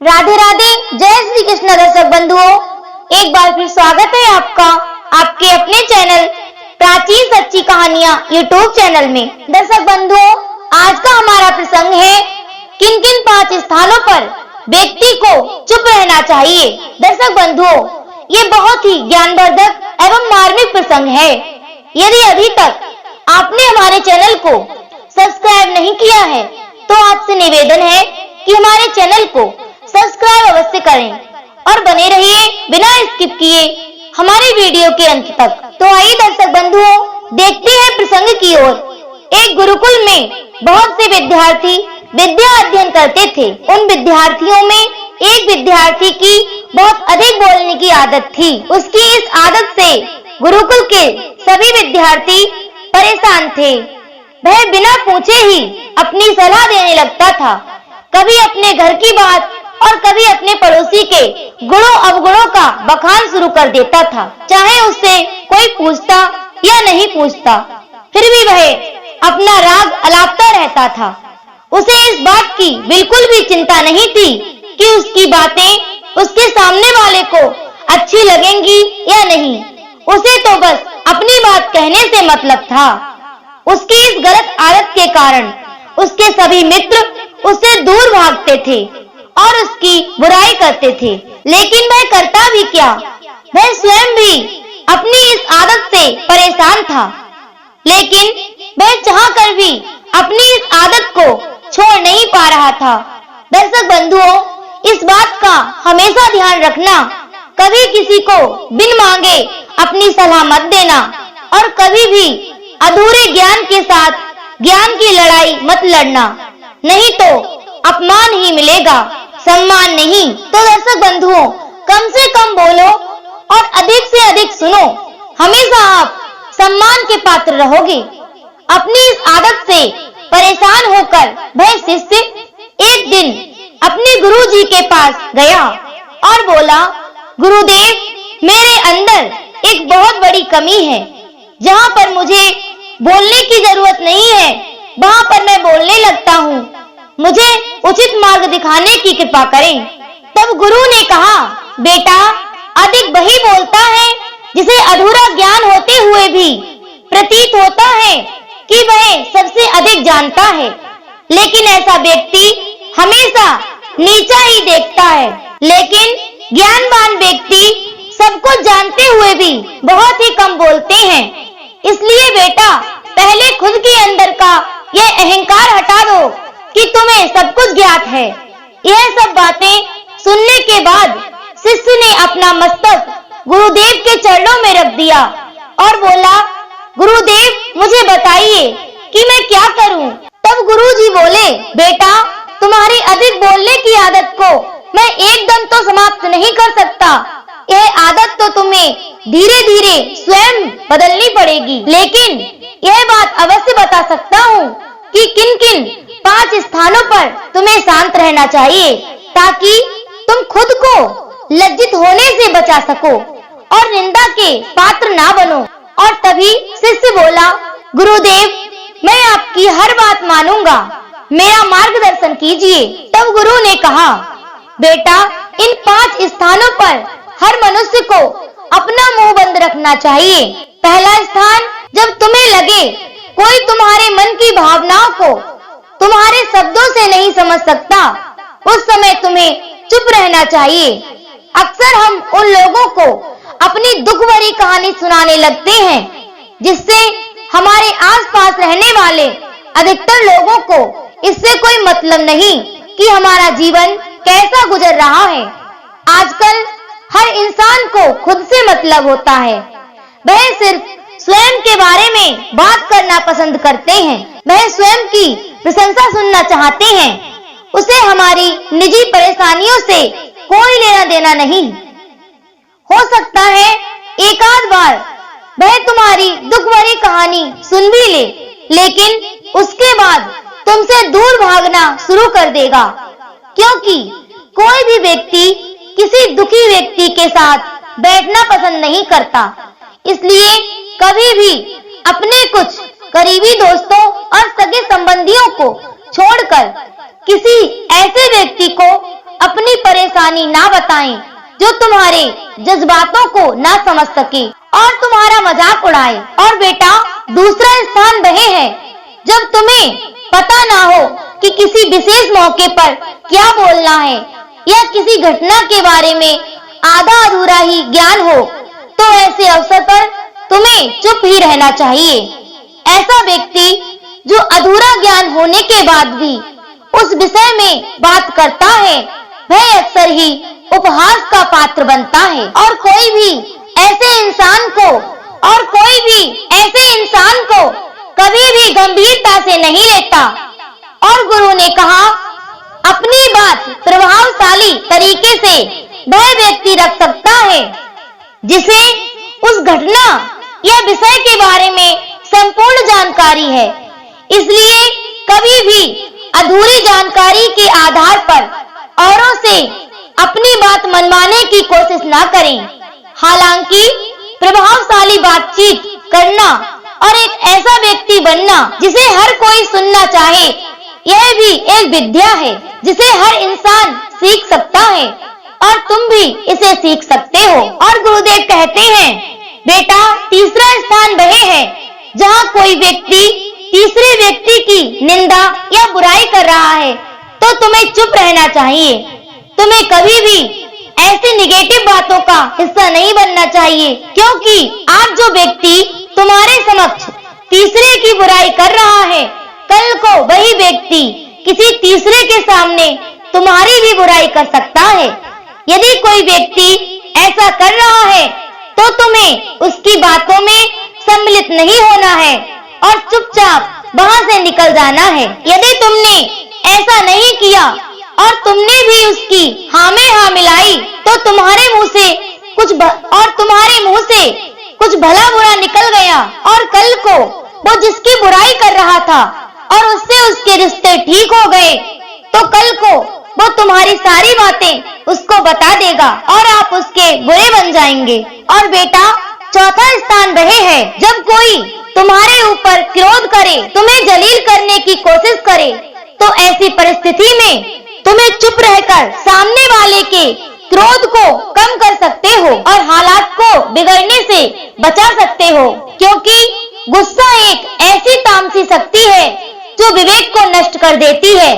राधे राधे, जय श्री कृष्ण। दर्शक बंधुओं, एक बार फिर स्वागत है आपका आपके अपने चैनल प्राचीन सच्ची कहानियां यूट्यूब चैनल में। दर्शक बंधुओं, आज का हमारा प्रसंग है किन किन 5 स्थानों पर व्यक्ति को चुप रहना चाहिए। दर्शक बंधुओं, ये बहुत ही ज्ञानवर्धक एवं मार्मिक प्रसंग है। यदि अभी तक आपने हमारे चैनल को सब्सक्राइब नहीं किया है तो आपसे निवेदन है कि हमारे चैनल को सब्सक्राइब अवश्य करें और बने रहिए बिना स्किप किए हमारे वीडियो के अंत तक। तो आइए दर्शक बंधुओं, देखते हैं प्रसंग की ओर। एक गुरुकुल में बहुत से विद्यार्थी विद्या अध्ययन करते थे। उन विद्यार्थियों में एक विद्यार्थी की बहुत अधिक बोलने की आदत थी। उसकी इस आदत से गुरुकुल के सभी विद्यार्थी परेशान थे। वह बिना पूछे ही अपनी सलाह देने लगता था। कभी अपने घर की बात और कभी अपने पड़ोसी के गुणों अवगुणों का बखान शुरू कर देता था, चाहे उससे कोई पूछता या नहीं पूछता, फिर भी वह अपना राग अलापता रहता था। उसे इस बात की बिल्कुल भी चिंता नहीं थी कि उसकी बातें उसके सामने वाले को अच्छी लगेंगी या नहीं। उसे तो बस अपनी बात कहने से मतलब था। उसकी इस गलत आदत के कारण उसके सभी मित्र उससे दूर भागते थे और उसकी बुराई करते थे। लेकिन वह करता भी क्या, वह स्वयं भी अपनी इस आदत से परेशान था। लेकिन वह चाहकर भी अपनी इस आदत को छोड़ नहीं पा रहा था। दर्शक बंधुओं, इस बात का हमेशा ध्यान रखना, कभी किसी को बिन मांगे अपनी सलाह मत देना और कभी भी अधूरे ज्ञान के साथ ज्ञान की लड़ाई मत लड़ना, नहीं तो अपमान ही मिलेगा, सम्मान नहीं। तो दर्शक बंधुओं, कम से कम बोलो और अधिक से अधिक सुनो, हमेशा आप सम्मान के पात्र रहोगे। अपनी इस आदत से परेशान होकर वह शिष्य एक दिन अपने गुरुजी के पास गया और बोला, गुरुदेव, मेरे अंदर एक बहुत बड़ी कमी है। जहाँ पर मुझे बोलने की जरूरत नहीं है वहाँ पर मैं बोलने लगता हूँ। मुझे उचित मार्ग दिखाने की कृपा करें। तब गुरु ने कहा, बेटा, अधिक वही बोलता है जिसे अधूरा ज्ञान होते हुए भी प्रतीत होता है कि वह सबसे अधिक जानता है। लेकिन ऐसा व्यक्ति हमेशा नीचा ही देखता है। लेकिन ज्ञानवान व्यक्ति सब कुछ जानते हुए भी बहुत ही कम बोलते हैं। इसलिए बेटा, पहले खुद के अंदर का यह अहंकार हटा दो कि तुम्हें सब कुछ ज्ञात है। यह सब बातें सुनने के बाद शिष्य ने अपना मस्तक गुरुदेव के चरणों में रख दिया और बोला, गुरुदेव, मुझे बताइए कि मैं क्या करूं। तब गुरुजी बोले, बेटा, तुम्हारी अधिक बोलने की आदत को मैं एकदम तो समाप्त नहीं कर सकता। यह आदत तो तुम्हें धीरे धीरे स्वयं बदलनी पड़ेगी। लेकिन यह बात अवश्य बता सकता हूँ कि किन किन 5 स्थानों पर तुम्हें शांत रहना चाहिए ताकि तुम खुद को लज्जित होने से बचा सको और निंदा के पात्र ना बनो। और तभी शिष्य बोला, गुरुदेव, मैं आपकी हर बात मानूंगा, मेरा मार्गदर्शन कीजिए। तब गुरु ने कहा, बेटा, इन 5 स्थानों पर हर मनुष्य को अपना मुंह बंद रखना चाहिए। पहला स्थान, जब तुम्हें लगे कोई तुम्हारे मन की भावनाओं को तुम्हारे शब्दों से नहीं समझ सकता, उस समय तुम्हें चुप रहना चाहिए। अक्सर हम उन लोगों को अपनी दुख भरी कहानी सुनाने लगते हैं जिससे हमारे आसपास रहने वाले अधिकतर लोगों को इससे कोई मतलब नहीं कि हमारा जीवन कैसा गुजर रहा है। आजकल हर इंसान को खुद से मतलब होता है। वह सिर्फ स्वयं के बारे में बात करना पसंद करते हैं। वह स्वयं की प्रशंसा सुनना चाहते हैं। उसे हमारी निजी परेशानियों से कोई लेना देना नहीं। हो सकता है एक आध बार वह तुम्हारी दुख भरी कहानी सुन भी ले, लेकिन उसके बाद तुमसे दूर भागना शुरू कर देगा, क्योंकि कोई भी व्यक्ति किसी दुखी व्यक्ति के साथ बैठना पसंद नहीं करता। इसलिए कभी भी अपने कुछ करीबी दोस्तों और सगे संबंधियों को छोड़कर किसी ऐसे व्यक्ति को अपनी परेशानी ना बताएं, जो तुम्हारे जज्बातों को ना समझ सके और तुम्हारा मजाक उड़ाए। और बेटा, दूसरा स्थान वह है जब तुम्हें पता ना हो कि किसी विशेष मौके पर क्या बोलना है या किसी घटना के बारे में आधा अधूरा ही ज्ञान हो, तो ऐसे अवसर पर तुम्हें चुप ही रहना चाहिए। ऐसा व्यक्ति जो अधूरा ज्ञान होने के बाद भी उस विषय में बात करता है, वह अक्सर ही उपहास का पात्र बनता है और कोई भी ऐसे इंसान को कभी भी गंभीरता से नहीं लेता। और गुरु ने कहा, अपनी बात प्रभावशाली तरीके से वह व्यक्ति रख सकता है जिसे उस घटना या विषय के बारे में संपूर्ण जानकारी है। इसलिए कभी भी अधूरी जानकारी के आधार पर औरों से अपनी बात मनवाने की कोशिश ना करें। हालांकि प्रभावशाली बातचीत करना और एक ऐसा व्यक्ति बनना जिसे हर कोई सुनना चाहे, यह भी एक विद्या है जिसे हर इंसान सीख सकता है और तुम भी इसे सीख सकते हो। और गुरुदेव कहते हैं, बेटा, तीसरा स्थान वह है जहाँ कोई व्यक्ति तीसरे व्यक्ति की निंदा या बुराई कर रहा है, तो तुम्हें चुप रहना चाहिए। तुम्हें कभी भी ऐसी निगेटिव बातों का हिस्सा नहीं बनना चाहिए, क्योंकि आज जो व्यक्ति तुम्हारे समक्ष तीसरे की बुराई कर रहा है, कल को वही व्यक्ति किसी तीसरे के सामने तुम्हारी भी बुराई कर सकता है। यदि कोई व्यक्ति ऐसा कर रहा है तो तुम्हें उसकी बातों में सम्मिलित नहीं होना है और चुपचाप वहां से निकल जाना है। यदि तुमने ऐसा नहीं किया और तुमने भी उसकी हाँ में हाँ मिलाई, तो तुम्हारे मुंह से कुछ भला बुरा निकल गया और कल को वो जिसकी बुराई कर रहा था और उससे उसके रिश्ते ठीक हो गए, तो कल को वो तुम्हारी सारी बातें उसको बता देगा और आप उसके बुरे बन जाएंगे। और बेटा, चौथा स्थान वह है जब कोई तुम्हारे ऊपर क्रोध करे, तुम्हें जलील करने की कोशिश करे, तो ऐसी परिस्थिति में तुम्हें चुप रहकर सामने वाले के क्रोध को कम कर सकते हो और हालात को बिगड़ने से बचा सकते हो, क्योंकि गुस्सा एक ऐसी तामसी शक्ति है जो विवेक को नष्ट कर देती है।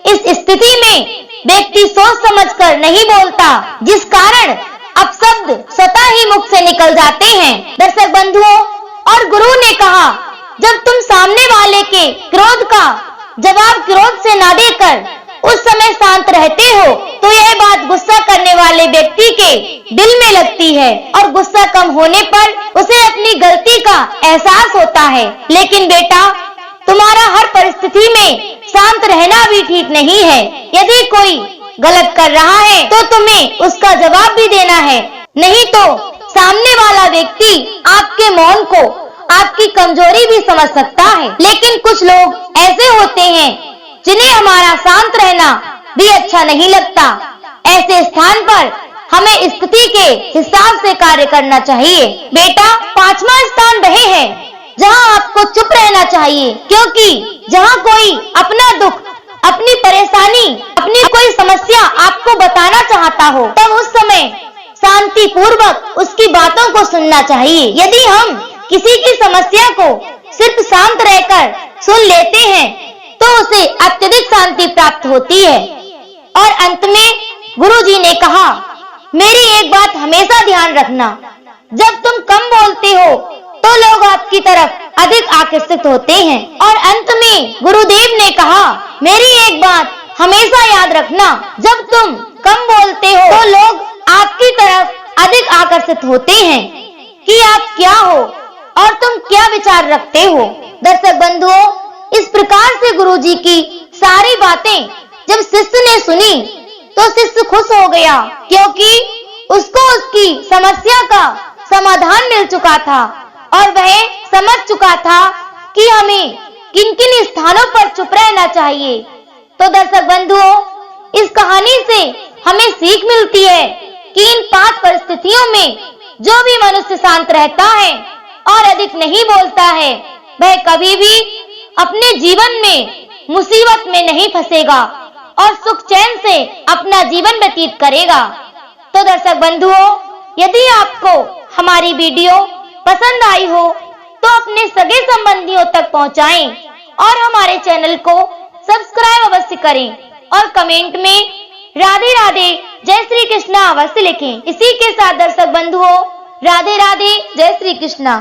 इस स्थिति में व्यक्ति सोच समझकर नहीं बोलता, जिस कारण अपशब्द स्वतः ही मुख से निकल जाते हैं। दर्शक बंधुओं, और गुरु ने कहा, जब तुम सामने वाले के क्रोध का जवाब क्रोध से ना देकर उस समय शांत रहते हो, तो यह बात गुस्सा करने वाले व्यक्ति के दिल में लगती है और गुस्सा कम होने पर उसे अपनी गलती का एहसास होता है। लेकिन बेटा, तुम्हारा हर परिस्थिति में शांत रहना भी ठीक नहीं है। यदि कोई गलत कर रहा है तो तुम्हें उसका जवाब भी देना है, नहीं तो सामने वाला व्यक्ति आपके मौन को आपकी कमजोरी भी समझ सकता है। लेकिन कुछ लोग ऐसे होते हैं जिन्हें हमारा शांत रहना भी अच्छा नहीं लगता। ऐसे स्थान पर हमें स्थिति के हिसाब से कार्य करना चाहिए। बेटा, पांचवा स्थान वह है जहां आपको चुप रहना चाहिए, क्योंकि जहां कोई अपना दुख, अपनी परेशानी, अपनी कोई समस्या आपको बताना चाहता हो, तब उस समय शांति पूर्वक उसकी बातों को सुनना चाहिए। यदि हम किसी की समस्या को सिर्फ शांत रहकर सुन लेते हैं तो उसे अत्यधिक शांति प्राप्त होती है। और अंत में गुरुजी ने कहा, मेरी एक बात हमेशा ध्यान रखना, जब तुम कम बोलते हो तो लोग आपकी तरफ अधिक आकर्षित होते हैं। और अंत में गुरुदेव ने कहा, मेरी एक बात हमेशा याद रखना, जब तुम कम बोलते हो तो लोग आपकी तरफ अधिक आकर्षित होते हैं कि आप क्या हो और तुम क्या विचार रखते हो। दर्शक बंधुओं, इस प्रकार से गुरुजी की सारी बातें जब शिष्य ने सुनी तो शिष्य खुश हो गया, क्योंकि उसको उसकी समस्या का समाधान मिल चुका था और वह समझ चुका था कि हमें किन किन स्थानों पर चुप रहना चाहिए। तो दर्शक बंधुओं, इस कहानी से हमें सीख मिलती है कि इन 5 परिस्थितियों में जो भी मनुष्य शांत रहता है और अधिक नहीं बोलता है, वह कभी भी अपने जीवन में मुसीबत में नहीं फंसेगा और सुख चैन से अपना जीवन व्यतीत करेगा। तो दर्शक बंधुओं, यदि आपको हमारी वीडियो पसंद आई हो तो अपने सगे संबंधियों तक पहुंचाएं और हमारे चैनल को सब्सक्राइब अवश्य करें और कमेंट में राधे राधे जय श्री कृष्णा अवश्य लिखें। इसी के साथ दर्शक बंधुओं, राधे राधे जय श्री कृष्णा।